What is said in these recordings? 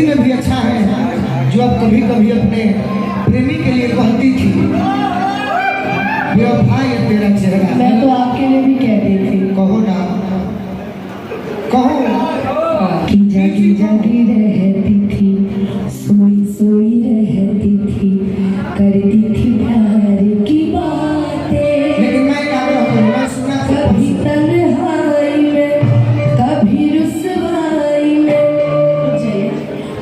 जिंदगी में भी अच्छा है जो अब कभी कभी अपने प्रेमी के लिए कहती थी बेवफा ये तेरा चेहरा। मैं तो आपके लिए भी कहती थी। कहो ना, कहो कि जागी जागी रहती थी, सोई सोई रहती थी, करती थी प्यार की बातें। लेकिन मैं क्या करूं, मैं सुना कभी तन्हाई में, कभी रुसवाई में,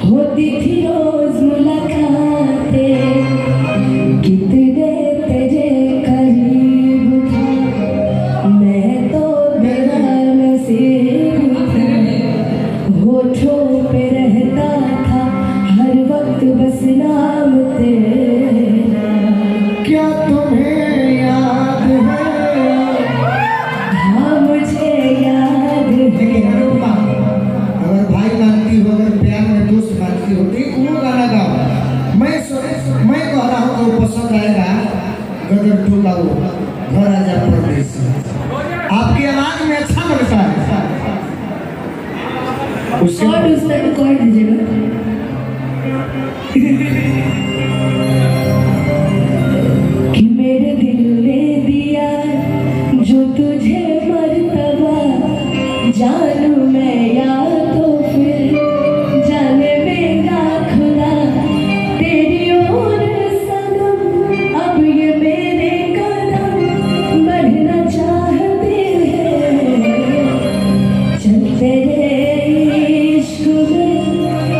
होती थी रोज मुलाकातें। कितने तेरे करीब था, मैं तो तेरा नसीब था। होठों पे रहता था हर वक्त बस नाम तेरा। क्या तुम्हें याद है? हाँ मुझे याद लेकिन है। अनुपमा, अगर भाई मानती हो, अगर प्यार में दोस्त मानती हो, तो एक वो गाना गाओ। मैं कह रहा हूँ तो पसंद आएगा। गदर टोला वो घर आजा परदेस, आपकी आवाज में अच्छा लगता है। उसके और उसका रिकॉर्ड दीजिएगा। कि मेरे दिल ने दिया जो तुझे मर्तबा, जानू मैं या तो फिर जाने मेरा खुदा। तेरी ओर सनम अब ये मेरे कदम बढ़ना चाहते हैं। चलते इश्क में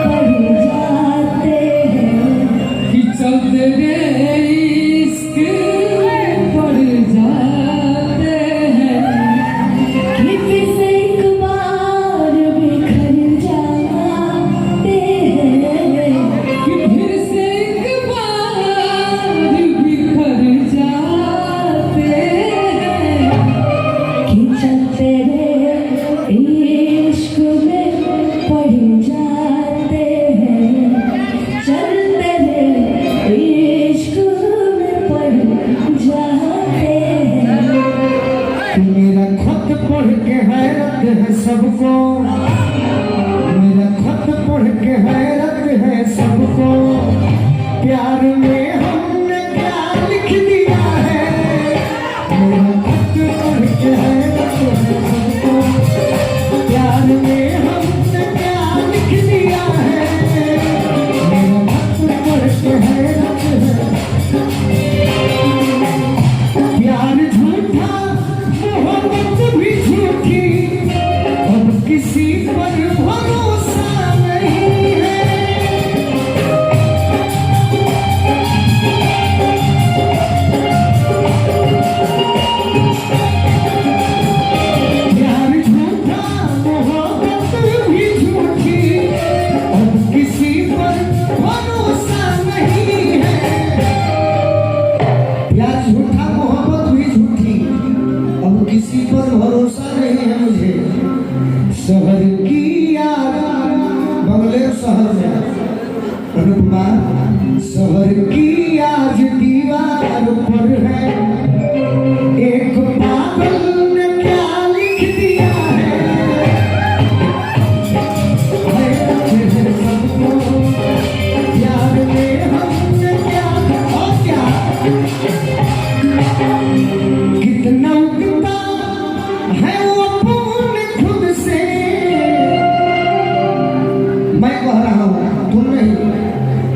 पड़ जाते हैं, कि चलते इश्क में पड़ जाते हैं। कि फिर से एक बार बिखर जाते हैं, कि फिर से एक बार बिखर जाते हैं। कि चलते इश्क में पड़ जाते हैं, चलते इश्क में पड़ जाते हैं। मेरा खत पढ़ के हैरत है सबको, मेरा खत पढ़ के हैरत है सबको। प्यार में हमने क्या लिख दिया है? मेरा खत पढ़ के हैरत है सबको। प्यार में हमने क्या लिख दिया है? मेरा खत पढ़ के हैरत है। प्यार झूठा, मोहब्बत भी झूठी, अब किसी पर भरोसा नहीं है। प्यार झूठा, मोहब्बत भी झूठी, अब किसी पर भरोसा नहीं है। प्यार झूठा, मोहब्बत भी झूठी, अब किसी पर भरोसा नहीं है मुझे। शहर की याद, बंगले शहर में अनुपमा, शहर की आज दीवार पर है। एक पागल ने क्या लिख दिया है? हैरत है सबको, प्यार में हमने क्या और क्या। कितना उगता है वो अपने खुद से, मैं कह रहा हूँ तुम नहीं।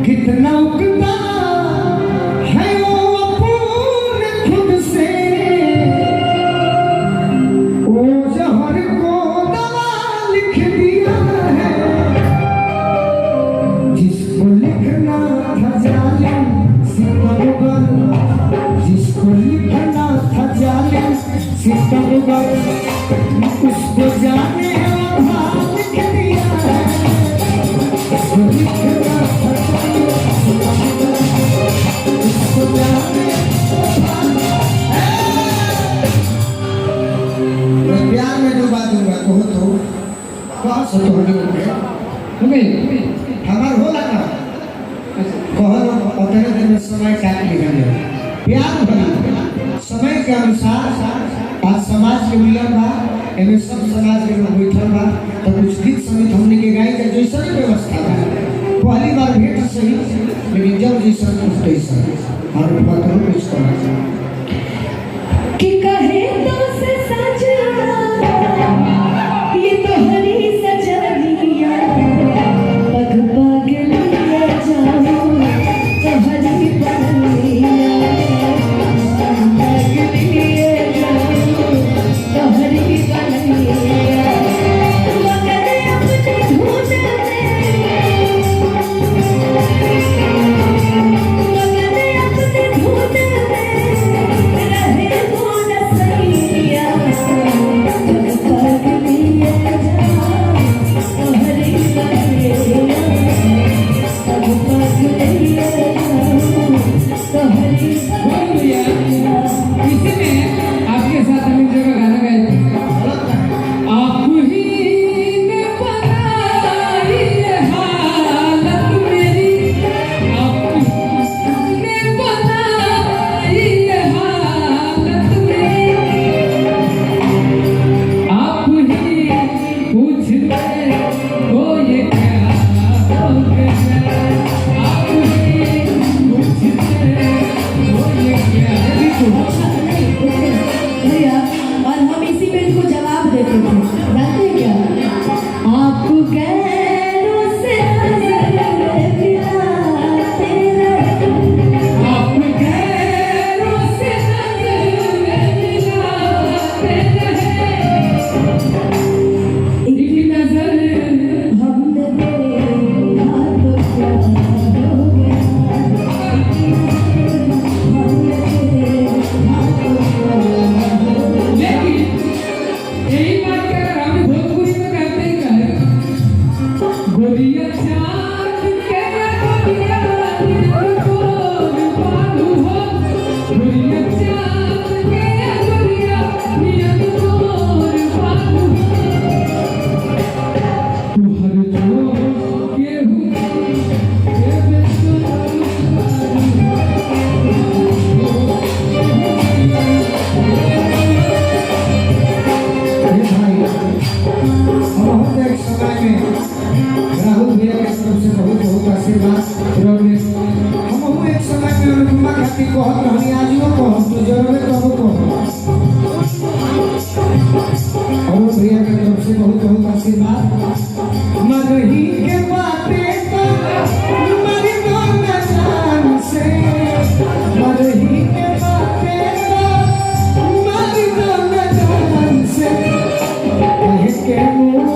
कितना उगता है वो अपने खुद से, वो जहर को दवा लिख दिया है। जिसको लिखना था जालिम सितमगर, जिसको लिखना था जालिम सितमगर, उसको जाने वफा लिख दिया है। जिसको लिखना था जालिम सितमगर, उसको जाने वफा। मैं प्यार में जो बात हुआ कहो तो कहाँ से तो तुम्हें हमार हो लगा कहल अतरे दिन में समय काट लिखा। प्यार बना समय के अनुसार आज समाज के मिलन बा, एमे सब समाज के लोग बैठल बा, तो कुछ गीत संगीत हमने के गाय के जैसा व्यवस्था बा। पहली बार भेंट सही लेकिन जब जैसा कुछ तैसा और पत्रों में इसका कि कहे तो से सजना ये तो हरी सजनिया पग पग लिए जाओ तो हरी बनिया पग लिए जाओ तो हरी बनिया मगर अपने ढूंढ और हम इसी पे इनको जवाब देते थे, जानते हैं क्या? आपको गैरों से नजर मिलाते रहे, आपको गैरों से नजर मिलाते रहे, एक नजर हमने देखा तो क्या हो गया, गोरिया चाँद के गोरिया गोर बालू हो, गोरिया चाँद के गोरिया गोर बालू हो, तू हर जो केहू के एक समय में राहुल भैया के तरफ से बहुत बहुत आशीर्वाद रहे। हम एक समय में अनुपमा खाती कहत रहनी आजियो कह तो जरूर कहबो कह और भैया के तरफ से बहुत बहुत आशीर्वाद। मरही के बातें तो मरी तो जान से, मरही के बातें तो मरी तो जान से, कह के मुआ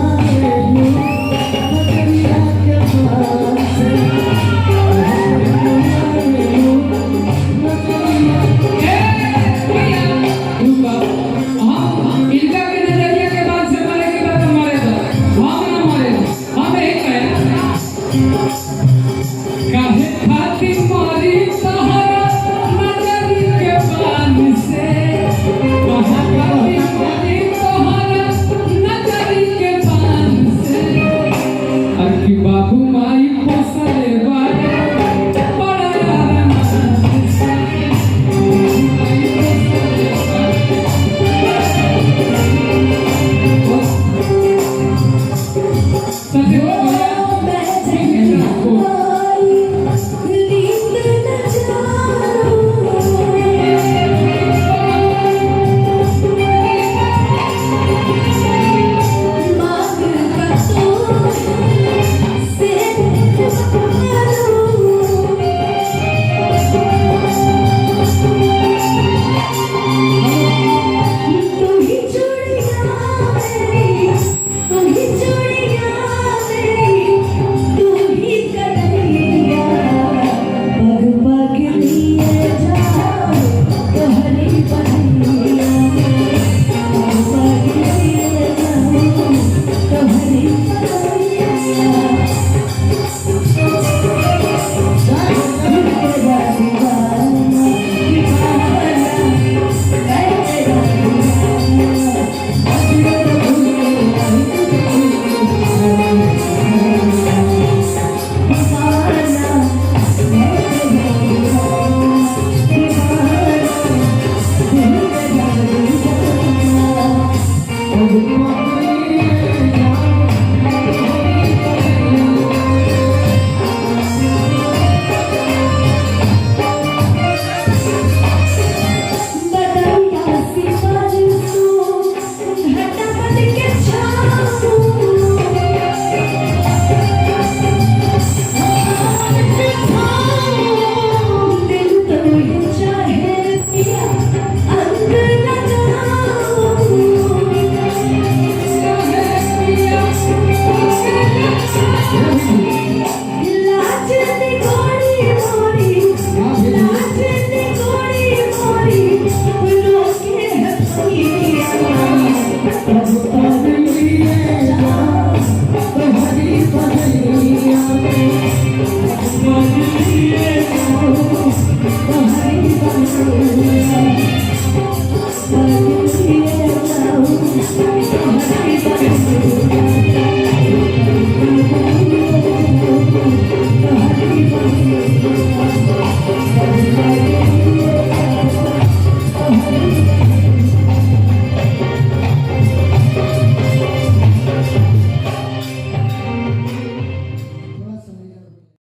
बाबू माई